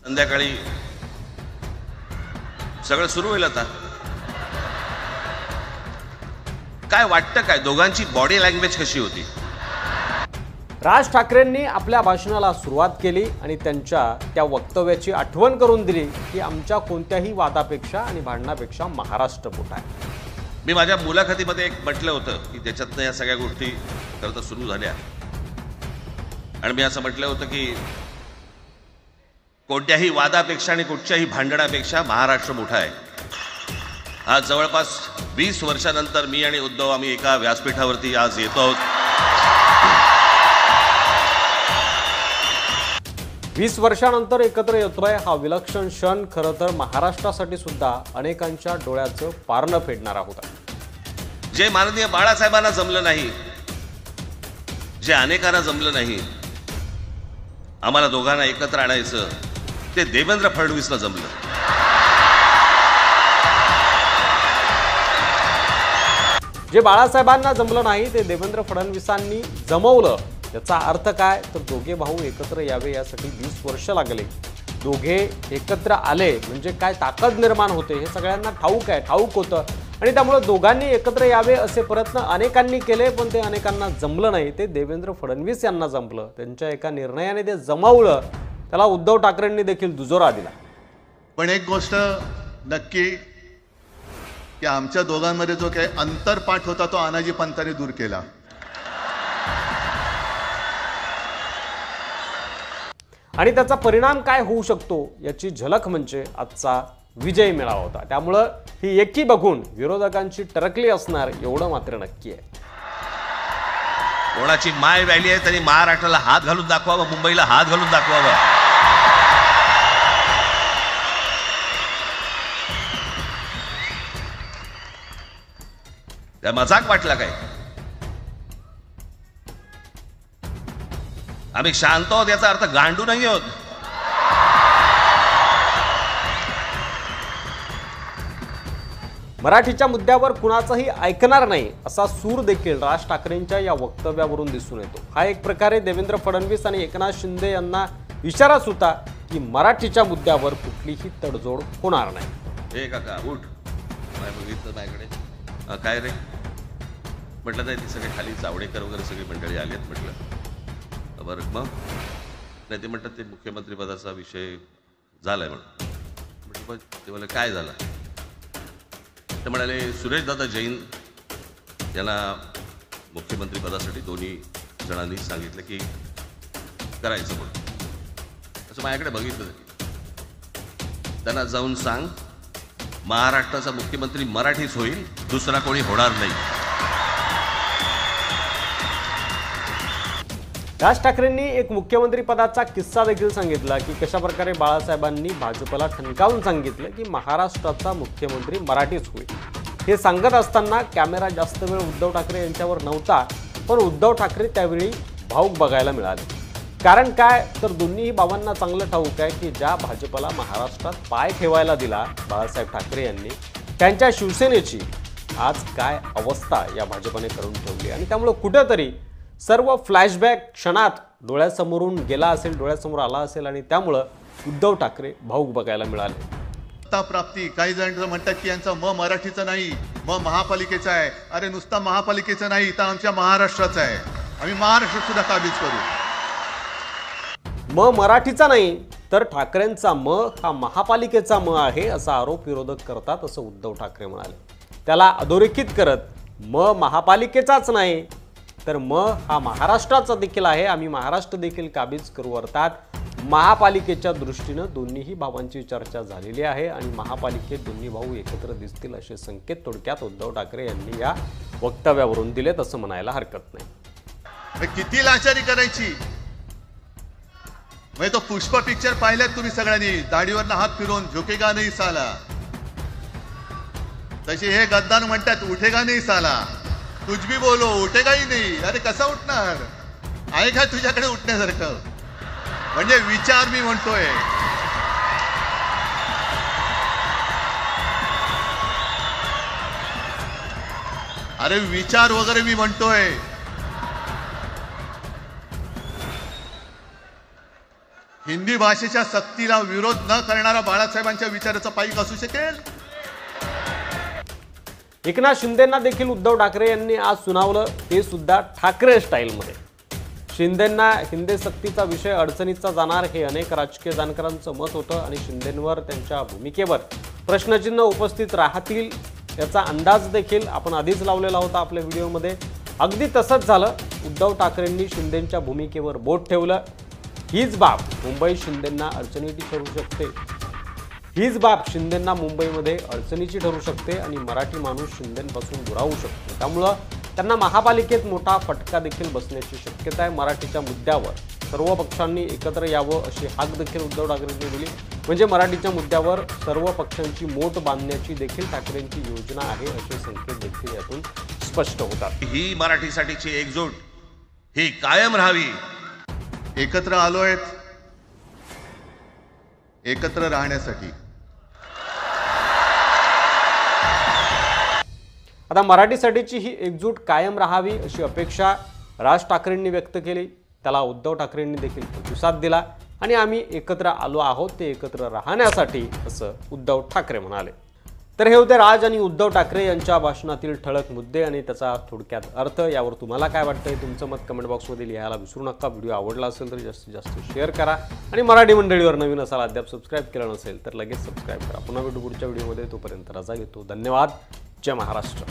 संध्याकाळी सगळं सुरू होईल. आता काय वाटतं, काय दोघांची बॉडी लँग्वेज कशी होती? राज ठाकरेंनी आपल्या भाषणाला सुरुवात केली आणि त्यांच्या त्या वक्तव्याची आठवण करून दिली की आमच्या कोणत्याही वादापेक्षा आणि भांडणापेक्षा महाराष्ट्र मोठा आहे. मी माझ्या मुलाखतीमध्ये एक म्हटलं होतं की त्याच्यातनं या सगळ्या गोष्टी खरं तर सुरू झाल्या आणि मी असं म्हटलं होतं की कोणत्याही वादापेक्षा आणि कुठच्याही भांडणापेक्षा महाराष्ट्र मोठा आहे. आज जवळपास 20 वर्षानंतर मी आणि उद्धव आम्ही एका व्यासपीठावरती आज येतो आहोत. 20 वर्षानंतर एकत्र येतोय हा विलक्षण क्षण खरं तर महाराष्ट्रासाठी सुद्धा अनेकांच्या डोळ्याचं पारणं फेडणारा होता. जे माननीय बाळासाहेबांना जमलं नाही, जे अनेकांना जमलं नाही, आम्हाला दोघांना एकत्र आणायचं, ते देवेंद्र फडणवीसला जमलं. जे बाळासाहेबांना जमलं नाही ते देवेंद्र फडणवीसांनी जमवलं. याचा अर्थ काय तर दोघे भाऊ एकत्र यावे यासाठी 20 वर्ष लागले. दोघे एकत्र आले म्हणजे काय ताकद निर्माण होते हे सगळ्यांना ठाऊक होतं आणि त्यामुळे दोघांनी एकत्र यावे असे प्रयत्न अनेकांनी केले, पण ते अनेकांना जमलं नाही. ते देवेंद्र फडणवीस यांना जमलं. त्यांच्या एका निर्णयाने ते जमवलं. त्याला उद्धव ठाकरेंनी देखील दुजोरा दिला. पण एक गोष्ट नक्की की आमच्या दोघांमध्ये जो काही अंतरपाठ होता तो अनाजी पंतांनी दूर केला. आणि त्याचा परिणाम काय होऊ शकतो याची झलक म्हणजे आजचा विजय मेळावा होता. त्यामुळं ही एकी बघून विरोधकांची टरकली असणार एवढं मात्र नक्की आहे. कोणाची माय व्हॅली आहे त्यांनी महाराष्ट्राला हात घालून दाखवावं, मुंबईला हात घालून दाखवावं. त्या मजाक वाटला काय? आम्ही शांत आहोत याचा अर्थ गांडू नाही आहोत. मराठीच्या मुद्द्यावर कुणाचंही ऐकणार नाही असा सूर देखील राज ठाकरेंच्या या वक्तव्यावरून दिसून येतो. हा एक प्रकारे देवेंद्र फडणवीस आणि एकनाथ शिंदे यांना इशाराच होता की मराठीच्या मुद्द्यावर कुठलीही तडजोड होणार नाही. हे काका उठ, काय बघितलं माझ्याकडे? काय रे म्हटलं, नाही ती सगळे खाली जावडेकर वगैरे सगळी मंडळी आलेत. म्हटलं बरं मग नाही, ते म्हणतात ते मुख्यमंत्री पदाचा विषय झालाय म्हटलं ते मला काय झालं? ते म्हणाले सुरेशदादा जैन यांना मुख्यमंत्री पदासाठी दोन्ही जणांनी सांगितलं की करायचं म्हणून. असं माझ्याकडे बघितलं. त्यांना जाऊन सांग महाराष्ट्राचा मुख्यमंत्री मराठीच होईल, दुसरा कोणी होणार नाही. राज ठाकरेंनी एक मुख्यमंत्री पदाचा किस्सा देखील सांगितला की कशा प्रकारे बाळासाहेबांनी भाजपला ठणकावून सांगितलं की महाराष्ट्राचा मुख्यमंत्री मराठीच होईल. हे सांगत असताना कॅमेरा जास्त वेळ उद्धव ठाकरे यांच्यावर नव्हता, पण उद्धव ठाकरे त्यावेळी भाऊक बघायला मिळाले. कारण काय तर दोन्हीही बाबांना चांगलं ठाऊक आहे की ज्या भाजपला महाराष्ट्रात पाय ठेवायला दिला बाळासाहेब ठाकरे यांनी, त्यांच्या शिवसेनेची आज काय अवस्था या भाजपने करून ठेवली. आणि त्यामुळे कुठेतरी सर्व फ्लॅशबॅक क्षणात डोळ्यासमोरून गेला असेल, डोळ्यासमोर आला असेल आणि त्यामुळं उद्धव ठाकरे भाऊक बघायला मिळाले. सत्ता प्राप्ती, काही जण म्हणतात की यांचा मराठीचा नाही, महापालिकेचा आहे. अरे नुसता महापालिकेचा नाही तर आमच्या महाराष्ट्राचा आहे. आम्ही महाराष्ट्र सुद्धा काबीज करू. मराठीचा नाही तर ठाकरेंचा हा महापालिकेचा आहे असा आरोप विरोधक करतात असं उद्धव ठाकरे म्हणाले. त्याला अधोरेखित करत महापालिकेचाच नाही तर हा महाराष्ट्राचा देखील आहे, आम्ही महाराष्ट्र देखील काबीज करू. अर्थात महापालिकेच्या दृष्टीनं दोन्हीही भावांची चर्चा झालेली आहे आणि महापालिकेत दोन्ही भाऊ एकत्र दिसतील असे संकेत थोडक्यात उद्धव ठाकरे यांनी या वक्तव्यावरून दिलेत असं म्हणायला हरकत नाही. किती लाचारी करायची? म्हणजे तो पुष्प पिक्चर पाहिल्यात तुम्ही सगळ्यांनी, दाढीवरनं हात फिरवून झुकेगा नाही साला. तशी हे गद्दार म्हणतात उठेगा नाही साला, कुछ भी बोलो उठेगा ही नाही. अरे कसा उठणार? आहे का तुझ्याकडे उठण्यासारखं? म्हणजे विचार मी म्हणतोय. अरे विचार वगैरे मी म्हणतोय. हिंदी भाषेच्या सक्तीला विरोध न करणारा बाळासाहेबांच्या विचाराचा पाईक असू शकेल? एकनाथ शिंदेंना देखील उद्धव ठाकरे यांनी आज सुनावलं, ते सुद्धा ठाकरे स्टाईलमध्ये. शिंदेंना हिंदी सक्तीचा विषय अडचणीचा जाणार हे अनेक राजकीय जाणकारांचं मत होतं आणि शिंदेंवर त्यांच्या भूमिकेवर प्रश्नचिन्ह उपस्थित राहतील याचा अंदाज देखील आपण आधीच लावलेला होता आपल्या व्हिडिओमध्ये. अगदी तसंच झालं. उद्धव ठाकरेंनी शिंदेंच्या भूमिकेवर बोट ठेवलं. हीच बाब मुंबईत शिंदेंना अडचणीची ठरू शकते. हीच बाब शिंदेंना मुंबईमध्ये अडचणीची ठरू शकते आणि मराठी माणूस शिंदेंपासून दुरावू शकतो. त्यामुळं त्यांना महापालिकेत मोठा फटका देखील बसण्याची शक्यता आहे. मराठीच्या मुद्द्यावर सर्व पक्षांनी एकत्र यावं अशी हाक देखील उद्धव ठाकरेंनी दिली. म्हणजे मराठीच्या मुद्द्यावर सर्व पक्षांची मोट बांधण्याची देखील ठाकरेंची योजना आहे असे संकेत देखील यातून स्पष्ट होतात. ही मराठीसाठीची एकजूट ही कायम राहावी. एकत्र आलोयत एकत्र राहण्यासाठी. आता मराठीसाठीची ही एकजूट कायम राहावी अशी अपेक्षा राज ठाकरेंनी व्यक्त केली. त्याला उद्धव ठाकरेंनी देखील प्रतिसाद दिला आणि आम्ही एकत्र आलो आहोत ते एकत्र राहण्यासाठी असं उद्धव ठाकरे म्हणाले. तर हे होते राज आणि उद्धव ठाकरे यांच्या भाषणातील ठळक मुद्दे आणि त्याचा थोडक्यात अर्थ. यावर तुम्हाला काय वाटतंय तुमचं मत कमेंट बॉक्समध्ये लिहायला विसरू नका. व्हिडिओ आवडला असेल तर जास्तीत जास्त शेअर करा आणि मराठी मंडळीवर नवीन असाल अद्याप सबस्क्राईब केलं नसेल तर लगेच सबस्क्राईब करा. पुन्हा भेटू पुढच्या व्हिडिओमध्ये. तोपर्यंत रजा घेतो. धन्यवाद. जय महाराष्ट्र.